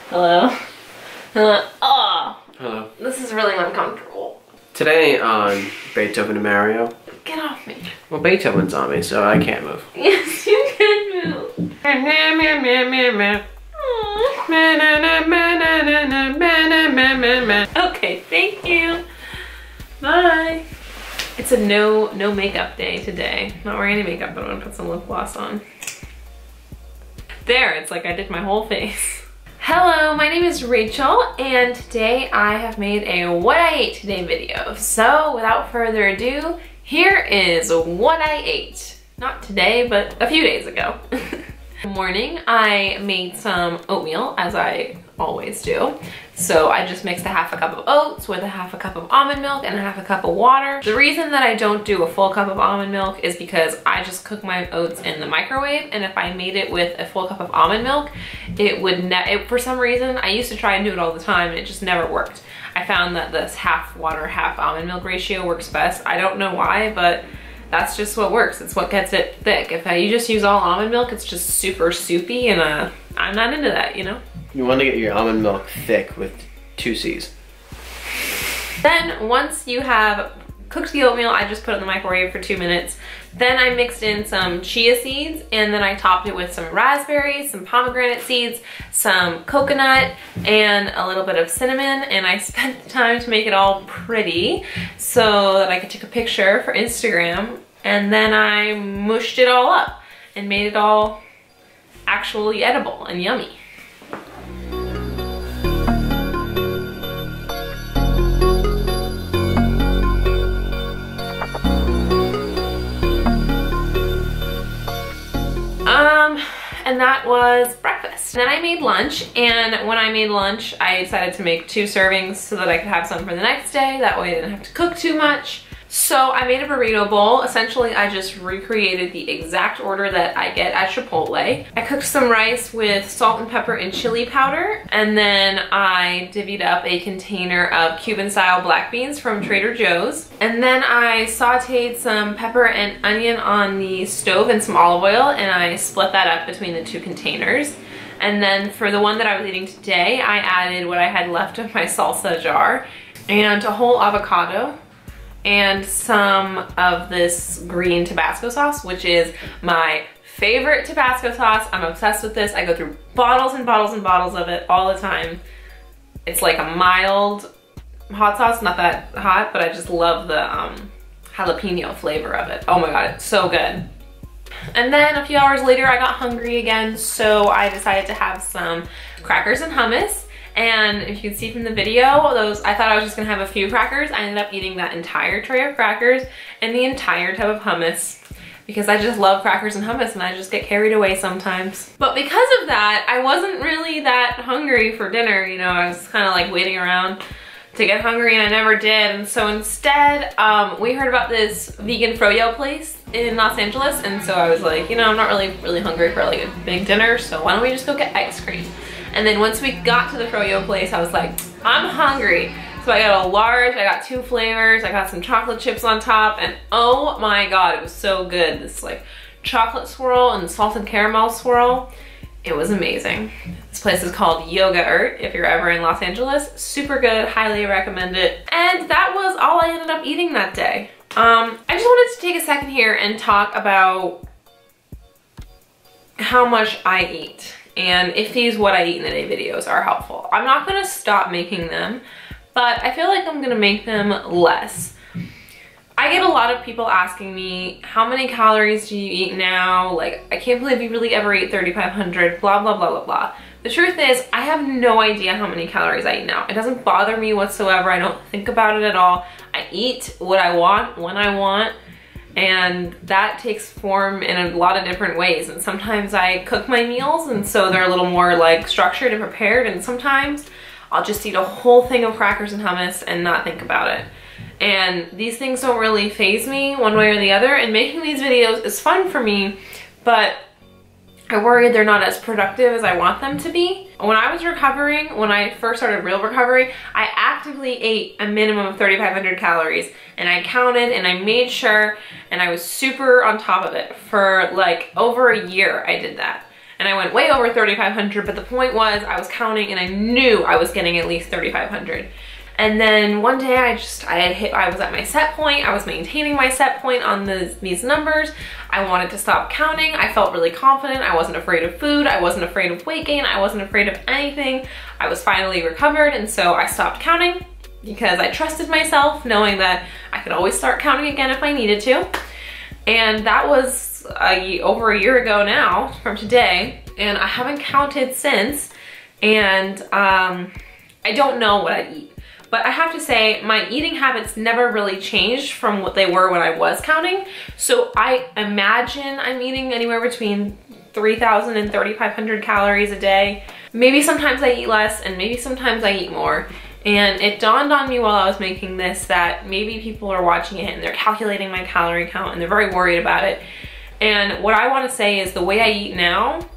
Hello? Hello? Oh! Hello. This is really uncomfortable. Today on Beethoven and Mario. Get off me. Well, Beethoven's on me, so I can't move. Yes, you can move. Okay, thank you. Bye. It's a no makeup day today. Not wearing any makeup, but I'm gonna put some lip gloss on. There, it's like I did my whole face. Hello, my name is Rachel, and today I have made a what I ate today video. So without further ado, here is what I ate. Not today, but a few days ago. Good morning, I made some oatmeal, as I always do. So I just mixed a half a cup of oats with a half a cup of almond milk and a half a cup of water. The reason that I don't do a full cup of almond milk is because I just cook my oats in the microwave, and if I made it with a full cup of almond milk, it would for some reason, I used to try and do it all the time and it just never worked. I found that this half water, half almond milk ratio works best. I don't know why, but that's just what works. It's what gets it thick. If you just use all almond milk, it's just super soupy, and I'm not into that, you know? You want to get your almond milk thick with 2 C's. Then once you have cooked the oatmeal, I just put it in the microwave for 2 minutes. Then I mixed in some chia seeds, and then I topped it with some raspberries, some pomegranate seeds, some coconut, and a little bit of cinnamon. And I spent the time to make it all pretty so that I could take a picture for Instagram. And then I mushed it all up and made it all actually edible and yummy. And that was breakfast. Then I made lunch, and when I made lunch, I decided to make 2 servings so that I could have some for the next day. That way I didn't have to cook too much. So I made a burrito bowl. Essentially, I just recreated the exact order that I get at Chipotle. I cooked some rice with salt and pepper and chili powder, and then I divvied up a container of Cuban-style black beans from Trader Joe's. And then I sauteed some pepper and onion on the stove and some olive oil, and I split that up between the 2 containers. And then for the one that I was eating today, I added what I had left of my salsa jar and a whole avocado and some of this green Tabasco sauce, which is my favorite Tabasco sauce. I'm obsessed with this. I go through bottles and bottles and bottles of it all the time. It's like a mild hot sauce, not that hot, but I just love the jalapeno flavor of it. Oh my God, it's so good. And then a few hours later, I got hungry again, so I decided to have some crackers and hummus. And if you can see from the video, I thought I was just gonna have a few crackers. I ended up eating that entire tray of crackers and the entire tub of hummus because I just love crackers and hummus, and I just get carried away sometimes. But because of that, I wasn't really that hungry for dinner. You know, I was kind of like waiting around to get hungry, and I never did. And so instead, we heard about this vegan Froyo place in Los Angeles, and so I was like, you know, I'm not really hungry for like a big dinner, so why don't we just go get ice cream? And then once we got to the Froyo place, I was like, I'm hungry. So I got a large, I got 2 flavors, I got some chocolate chips on top, and oh my God, it was so good. This like chocolate swirl and salted caramel swirl. It was amazing. This place is called Yoga Ert if you're ever in Los Angeles. Super good, highly recommend it. And that was all I ended up eating that day. I just wanted to take a second here and talk about how much I eat, and if these what I eat in a day videos are helpful. I'm not gonna stop making them, but I feel like I'm gonna make them less. I get a lot of people asking me, how many calories do you eat now? Like, I can't believe you really ever ate 3,500, blah, blah, blah, blah, blah. The truth is, I have no idea how many calories I eat now. It doesn't bother me whatsoever. I don't think about it at all. I eat what I want, when I want, and that takes form in a lot of different ways. And sometimes I cook my meals, and so they're a little more like structured and prepared, and sometimes I'll just eat a whole thing of crackers and hummus and not think about it. And these things don't really faze me one way or the other, and making these videos is fun for me, but I worry they're not as productive as I want them to be. When I was recovering, when I first started real recovery, I actively ate a minimum of 3,500 calories, and I counted and I made sure, and I was super on top of it for like over a year. I did that. and I went way over 3,500, but the point was I was counting and I knew I was getting at least 3,500. And then one day I was at my set point. I was maintaining my set point on these numbers. I wanted to stop counting. I felt really confident. I wasn't afraid of food. I wasn't afraid of weight gain. I wasn't afraid of anything. I was finally recovered, and so I stopped counting because I trusted myself, knowing that I could always start counting again if I needed to. And that was over a year ago now from today, and I haven't counted since, and I don't know what I eat. But I have to say, my eating habits never really changed from what they were when I was counting. So I imagine I'm eating anywhere between 3,000 and 3,500 calories a day. Maybe sometimes I eat less and maybe sometimes I eat more. And it dawned on me while I was making this that maybe people are watching it and they're calculating my calorie count and they're very worried about it. And what I want to say is the way I eat now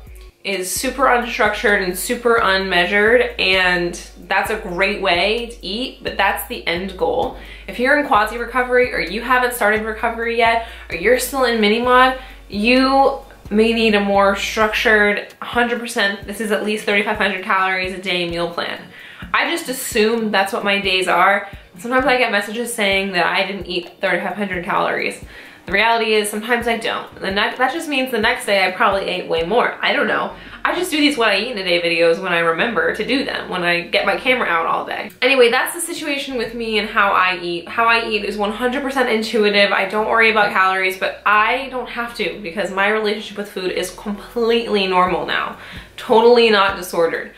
is super unstructured and super unmeasured, and that's a great way to eat, but that's the end goal. If you're in quasi recovery or you haven't started recovery yet, or you're still in mini mod, you may need a more structured 100%, this is at least 3,500 calories a day meal plan. I just assume that's what my days are. Sometimes I get messages saying that I didn't eat 3,500 calories. The reality is sometimes I don't. That just means the next day I probably ate way more. I don't know. I just do these what I eat in a day videos when I remember to do them, when I get my camera out all day. Anyway, that's the situation with me and how I eat. How I eat is 100% intuitive. I don't worry about calories, but I don't have to because my relationship with food is completely normal now. Totally not disordered.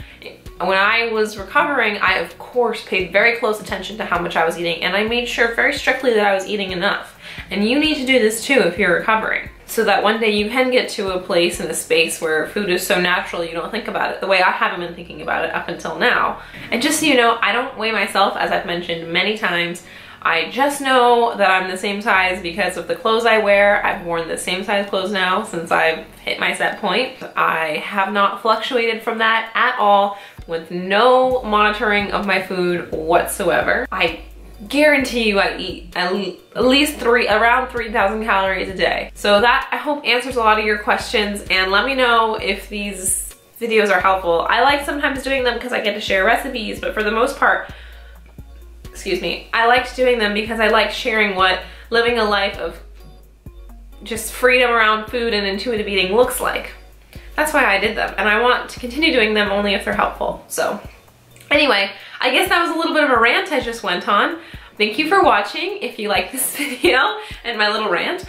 When I was recovering, I of course paid very close attention to how much I was eating, and I made sure very strictly that I was eating enough. And you need to do this too if you're recovering, so that one day you can get to a place in a space where food is so natural you don't think about it the way I haven't been thinking about it up until now. And just so you know, I don't weigh myself, as I've mentioned many times. I just know that I'm the same size because of the clothes I wear. I've worn the same size clothes now since I've hit my set point. I have not fluctuated from that at all, with no monitoring of my food whatsoever. I guarantee you I eat at least around 3,000 calories a day. So that, I hope, answers a lot of your questions, and let me know if these videos are helpful. I like sometimes doing them because I get to share recipes, but for the most part, excuse me, I liked doing them because I like sharing what living a life of just freedom around food and intuitive eating looks like. That's why I did them, and I want to continue doing them only if they're helpful. So anyway, I guess that was a little bit of a rant I just went on. Thank you for watching. If you like this video and my little rant,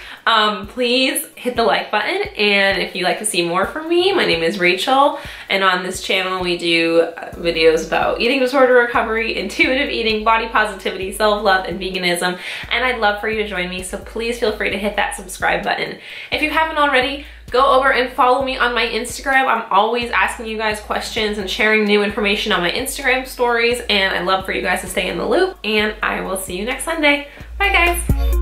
please hit the like button. And if you'd like to see more from me, my name is Rachel, and on this channel we do videos about eating disorder recovery, intuitive eating, body positivity, self-love, and veganism. And I'd love for you to join me, so please feel free to hit that subscribe button. If you haven't already, go over and follow me on my Instagram. I'm always asking you guys questions and sharing new information on my Instagram stories, and I'd love for you guys to stay in the loop, and I will see you next Sunday. Bye guys.